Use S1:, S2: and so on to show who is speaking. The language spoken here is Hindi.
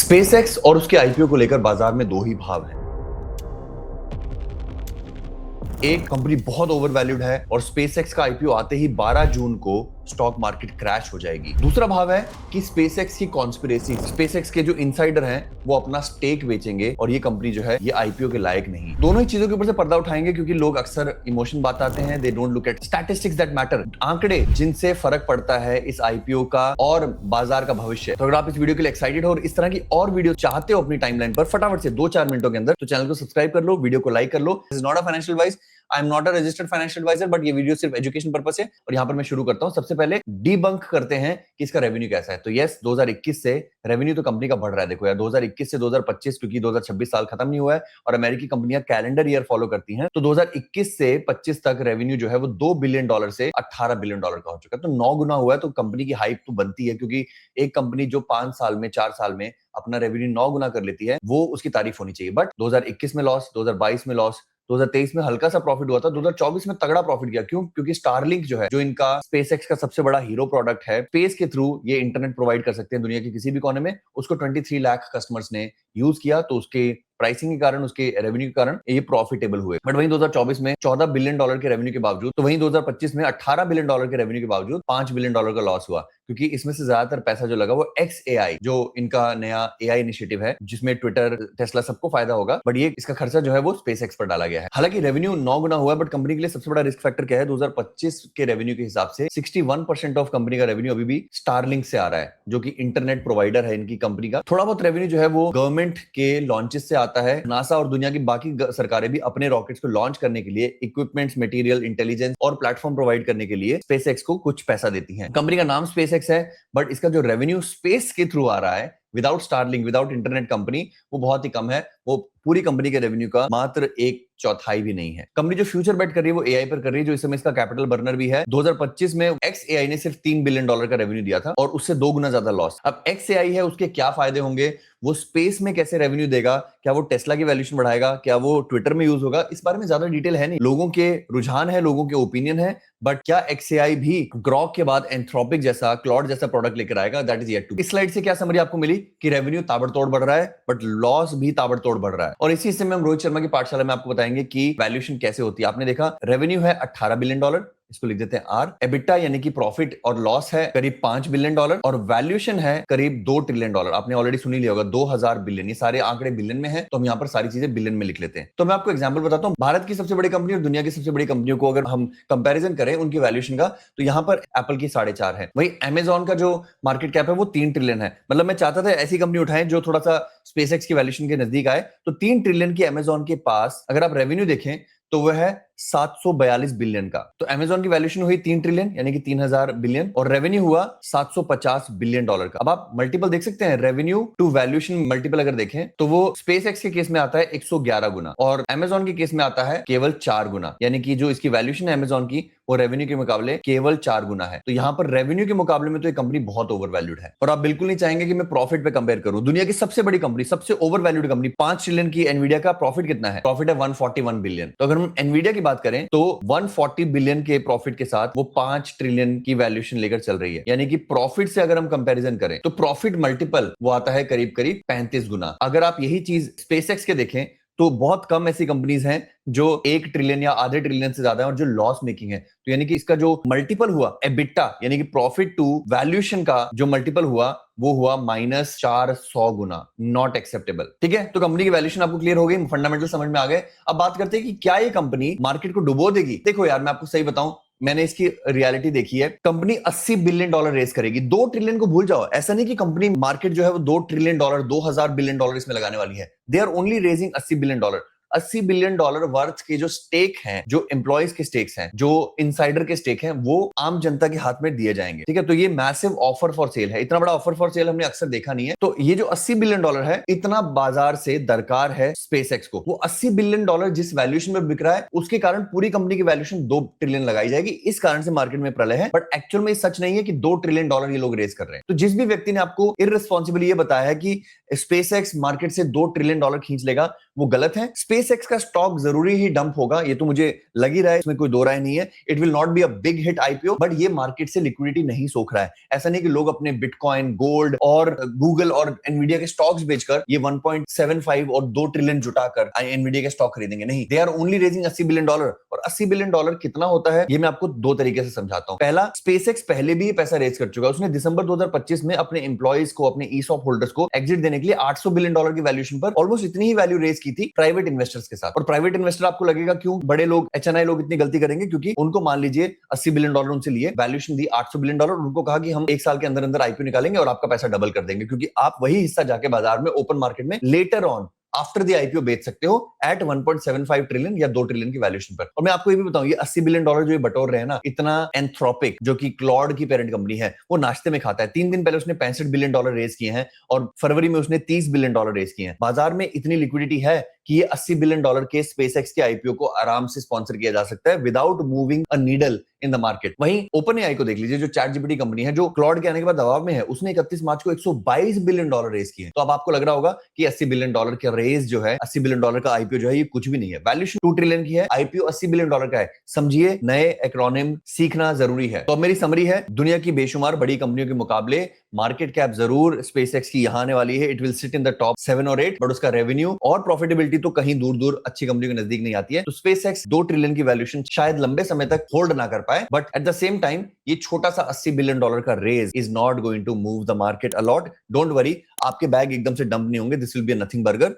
S1: स्पेसएक्स और उसके आईपीओ को लेकर बाजार में दो ही भाव हैं। एक कंपनी बहुत ओवर वैल्यूड है और स्पेसएक्स का आईपीओ आते ही 12 जून को स्टॉक मार्केट क्रैश हो जाएगी। दूसरा भाव है कि स्पेसएक्स की कॉन्स्पिरेसी, स्पेसएक्स के जो इनसाइडर हैं वो अपना स्टेक बेचेंगे और ये कंपनी जो है ये आईपीओ के लायक नहीं। दोनों ही चीजों के ऊपर से पर्दा उठाएंगे क्योंकि लोग अक्सर इमोशन बताते हैं, they don't look at statistics that matter, आंकड़े जिनसे फर्क पड़ता है इस आईपीओ का और बाजार का भविष्य। तो अगर आप इस वीडियो के लिए एक्साइटेड हो और इस तरह की और वीडियो चाहते हो अपनी टाइमलाइन पर फटाफट से 2-4 मिनटों के अंदर, तो चैनल को सब्सक्राइब कर लो, वीडियो को लाइक कर लो। This is not a financial advice, I am not a registered financial advisor, but ये वीडियो सिर्फ एजुकेशन पर्पस है। और यहां पर मैं शुरू करता हूं। सबसे पहले डीबंक करते हैं कि इसका रेवेन्यू कैसा है। तो यस, 2021 से रेवेन्यू तो कंपनी का बढ़ रहा है। देखो यार, 2021 से 2025, क्योंकि 2026 साल खत्म नहीं हुआ है और अमेरिकी कंपनियां कैलेंडर ईयर फॉलो करती हैं, तो 2021 से 25 तक रेवेन्यू जो है वो $2 बिलियन से $18 बिलियन का हो चुका है। तो 9 गुना हुआ है। तो कंपनी की हाइप तो बनती है, क्योंकि एक कंपनी जो 5 साल में 4 साल में अपना रेवेन्यू 9 गुना कर लेती है, वो उसकी तारीफ होनी चाहिए। बट 2021 में लॉस, 2022 में लॉस, 2023 में हल्का सा प्रॉफिट हुआ था, 2024 में तगड़ा प्रॉफिट किया। क्यों? क्योंकि स्टारलिंक जो है, जो इनका स्पेसएक्स का सबसे बड़ा हीरो प्रोडक्ट है, स्पेस के थ्रू ये इंटरनेट प्रोवाइड कर सकते हैं दुनिया के किसी भी कोने में, उसको 23 लाख कस्टमर्स ने यूज किया। तो उसके प्राइसिंग के कारण, उसके रेवेन्यू के कारण ये प्रॉफिटेबल हुए। बट वहीं 2024 में $14 बिलियन के रेवेन्यू के बावजूद, तो वहीं 2025 में $18 बिलियन के रेवेन्यू के बावजूद $5 बिलियन का लॉस हुआ, क्योंकि इसमें से ज्यादातर पैसा जो लगा वो XAI, जो इनका नया AI इनिशिएटिव है, जिसमें ट्विटर, टेस्ला सबको फायदा होगा, बट ये इसका खर्चा जो है वो स्पेसएक्स पर डाला गया है। हालांकि रेवेन्यू 9 गुना हुआ है, बट कंपनी के लिए सबसे बड़ा रिस्क फैक्टर क्या है? 2025 के रेवेन्यू के हिसाब से 61% ऑफ कंपनी का रेवेन्यू अभी भी स्टारलिंक से आ रहा है, जो कि इंटरनेट प्रोवाइडर है इनकी कंपनी का। थोड़ा बहुत रेवेन्यू जो है वो गवर्नमेंट के लॉन्चेस से आता है। नासा और दुनिया की बाकी सरकारें भी अपने रॉकेट्स को लॉन्च करने के लिए इक्विपमेंट्स, मटेरियल, इंटेलिजेंस और प्लेटफॉर्म प्रोवाइड करने के लिए स्पेसएक्स को कुछ पैसा देती हैं। कंपनी का नाम स्पेसएक्स है, बट इसका जो रेवेन्यू स्पेस के थ्रू आ रहा है, without Starlink, without internet company, वो बहुत ही कम है। वो पूरी कंपनी के रेवेन्यू का मात्र 1/4 भी नहीं है। कंपनी जो फ्यूचर बेट कर रही है वो एआई पर कर रही है, जो इस समय इसका कैपिटल बर्नर भी है। 2025 में XAI ने सिर्फ $3 बिलियन का रेवेन्यू दिया था और उससे 2 गुना ज्यादा लॉस। अब XAI है, उसके क्या फायदे होंगे, वो स्पेस में कैसे रेवेन्यू देगा, क्या वो टेस्ला की वैल्यूएशन बढ़ाएगा, क्या वो ट्विटर में यूज होगा, इस बारे में ज्यादा डिटेल है नहीं। लोगों के रुझान है, लोगों के ओपिनियन है, बट क्या XAI भी ग्रॉक के बाद एंथ्रोपिक जैसा, क्लॉड जैसा प्रोडक्ट लेकर आएगा? That is yet to. इस स्लाइड से क्या समरी आपको मिली कि रेवेन्यू ताबड़तोड़ बढ़ रहा है, बट लॉस भी ताबड़तोड़ बढ़ रहा है। और इसी हिस्से में हम रोहित शर्मा की पाठशाला में आपको बताएंगे कि वैल्यूएशन कैसे होती है। आपने देखा रेवेन्यू है $18 बिलियन, इसको लिख देते हैं आर। एबिटा यानी कि प्रॉफिट और लॉस है करीब $5 बिलियन और वैल्यूएशन है करीब $2 ट्रिलियन। आपने ऑलरेडी सुनी लिया होगा 2000 बिलियन, ये सारे आंकड़े बिलियन में है, तो हम यहाँ पर सारी चीजें बिलियन में लिख लेते हैं। तो मैं आपको एग्जांपल बताता हूँ। भारत की सबसे बड़ी कंपनी और दुनिया की सबसे बड़ी कंपनियों को अगर हम कंपैरिजन करें उनकी वैल्यूएशन का, तो यहाँ पर एप्पल की 4.5 है। वही अमेजॉन का जो मार्केट कैप है वो 3 ट्रिलियन है। मतलब मैं चाहता था ऐसी कंपनी उठाएं जो थोड़ा सा स्पेसएक्स की वैल्यूएशन के नजदीक आए। तो 3 ट्रिलियन की अमेजॉन के पास अगर आप रेवेन्यू देखें तो वह है 742 बिलियन का। तो अमेजॉन की वैल्यूएशन हुई 3 ट्रिलियन यानी कि 3000 बिलियन और रेवेन्यू हुआ $750 बिलियन का। अब आप मल्टीपल देख सकते हैं, रेवेन्यू टू वैल्यूएशन मल्टीपल अगर देखें तो वो स्पेसएक्स के केस में आता है 111 गुना और अमेजॉन के केस में आता है केवल 4 गुना। यानी कि जो इसकी वैल्यूएशन है अमेजॉन की, वो रेवेन्यू के मुकाबले केवल 4 गुना है। तो यहां पर रेवेन्यू के मुकाबले में तो ये कंपनी बहुत ओवर वैल्यूड है। और आप बिल्कुल नहीं चाहेंगे कि मैं प्रॉफिट पे कंपेयर करूं। दुनिया की सबसे बड़ी कंपनी, सबसे ओवर वैल्यूड कंपनी, 5 ट्रिलियन की एनवीडिया का प्रॉफिट कितना है? प्रॉफिट है 141 बिलियन। तो अगर हम एनवीडिया की बात करें तो 140 बिलियन के प्रॉफिट के साथ वो 5 ट्रिलियन की वैल्यूएशन लेकर चल रही है। यानी कि प्रॉफिट से अगर हम कंपैरिजन करें तो प्रॉफिट मल्टीपल वो आता है करीब करीब 35 गुना। अगर आप यही चीज स्पेसएक्स के देखें तो बहुत कम ऐसी कंपनीज हैं जो 1 ट्रिलियन या आधे ट्रिलियन से ज्यादा है और जो लॉस मेकिंग है। तो यानी कि इसका जो मल्टीपल हुआ एबिटा यानी कि प्रॉफिट टू वैल्यूएशन का जो मल्टीपल हुआ वो हुआ -400 गुना। Not acceptable. ठीक है, तो कंपनी की वैल्यूएशन आपको क्लियर हो गई, फंडामेंटल समझ में आ गए। अब बात करते हैं कि क्या ये कंपनी मार्केट को डुबो देगी। देखो यार, मैं आपको सही बताऊं, मैंने इसकी रियलिटी देखी है। कंपनी $80 बिलियन रेस करेगी। 2 ट्रिलियन को भूल जाओ। ऐसा नहीं कि कंपनी मार्केट जो है वो $2 ट्रिलियन, $2000 बिलियन इसमें लगाने वाली है। They are only raising $80 billion. $80 billion worth के जो स्टेक हैं, जो एम्प्लॉयज के स्टेक्स हैं, जो इनसाइडर के स्टेक हैं, वो आम जनता के हाथ में दिए जाएंगे। ठीक है, तो ये मैसिव ऑफर फॉर सेल है। इतना बड़ा ऑफर फॉर सेल हमने अक्सर देखा नहीं है। तो ये जो $80 बिलियन है, इतना बाजार से दरकार है स्पेसएक्स को। वो $80 बिलियन जिस वैल्यूएशन में बिक रहा है, उसके कारण पूरी कंपनी की वैल्यूएशन 2 ट्रिलियन लगाई जाएगी। इस कारण से मार्केट में प्रलय है। बट एक्चुअल में सच नहीं है कि $2 ट्रिलियन ये लोग रेस कर रहे हैं। तो जिस भी व्यक्ति ने आपको इररिस्पांसिबली ये बताया है कि स्पेसएक्स मार्केट से $2 ट्रिलियन खींच लेगा, वो गलत है। स्पेसएक्स का स्टॉक जरूरी ही डंप होगा, ये तो मुझे लग ही रहा है, इसमें कोई दो राय नहीं है। It will not be a big hit IPO, but ये मार्केट से लिक्विडिटी नहीं सोख रहा है। ऐसा नहीं कि लोग अपने बिटकॉइन, गोल्ड और गूगल और एनवीडिया के स्टॉक्स बेचकर ये 1.75 और 2 ट्रिलियन जुटाकर एनवीडिया के स्टॉक खरीदेंगे, नहीं। They are only raising $80 billion. और $80 बिलियन कितना होता है, ये मैं आपको दो तरीके से समझाता हूं। पहला, स्पेसएक्स पहले भी पैसा रेज कर चुका है। उसने दिसंबर 2025 में अपने एम्प्लॉइज को, अपने ईसॉप होल्डर्स को एग्जिट देने के लिए $800 बिलियन की वैल्यूएशन पर ऑलमोस्ट इतनी ही वैल्यू रेज की थी प्राइवेट इन्वेस्टर्स के साथ। और प्राइवेट इन्वेस्टर आपको लगेगा क्यों बड़े लोग, एचएनआई लोग इतनी गलती करेंगे? क्योंकि उनको मान लीजिए $80 बिलियन उनसे लिए, वैल्यूएशन दी $800 बिलियन, उनको कहा कि हम एक साल के अंदर अंदर आईपीओ निकालेंगे और आपका पैसा डबल कर देंगे, क्योंकि आप वही हिस्सा जाके बाजार में ओपन मार्केट में later on after the IPO बेच सकते हो एट 1.75 ट्रिलियन या 2 ट्रिलियन की वैल्यूएशन पर। और मैं आपको ये भी बताऊं, ये $80 बिलियन जो ये बटोर रहे हैं ना, इतना एंथ्रोपिक जो कि क्लॉड की पेरेंट कंपनी है, वो नाश्ते में खाता है। 3 दिन पहले उसने $65 बिलियन रेज किए हैं और फरवरी में उसने $30 बिलियन रेज किए हैं। बाजार में इतनी लिक्विडिटी है कि ये $80 बिलियन के स्पेसएक्स के आईपीओ को आराम से स्पॉन्सर किया जा सकता है without moving a needle in the market. वहीं ओपन एआई को देख लीजिए, जो चैट जीपीटी कंपनी है, जो क्लॉड के आने के बाद दबाव में है, उसने 31 मार्च को $122 बिलियन रेज किए। तो अब आपको लग रहा होगा कि $80 बिलियन का रेज जो है, $80 बिलियन का आईपीओ जो है, ये कुछ भी नहीं है। वैल्यूएशन 2 ट्रिलियन की है, आईपीओ $80 बिलियन का है। समझिए, नए एक्रोनिम सीखना जरूरी है। तो अब मेरी समरी है, दुनिया की बेशुमार बड़ी कंपनियों के मुकाबले मार्केट कैप जरूर स्पेसएक्स की यहां आने वाली है। It will sit in the top 7 और 8, बट उसका रेवेन्यू और प्रॉफिटेबिलिटी तो कहीं दूर दूर अच्छी कंपनियों के नजदीक नहीं आती है। तो स्पेसएक्स 2 ट्रिलियन की वैल्यूएशन शायद लंबे समय तक होल्ड ना कर पाए, but at the same time ये छोटा सा $80 बिलियन का raise is not going to move the market a lot. Don't worry, आपके बैग एकदम से डंप नहीं होंगे। This will be nothing burger.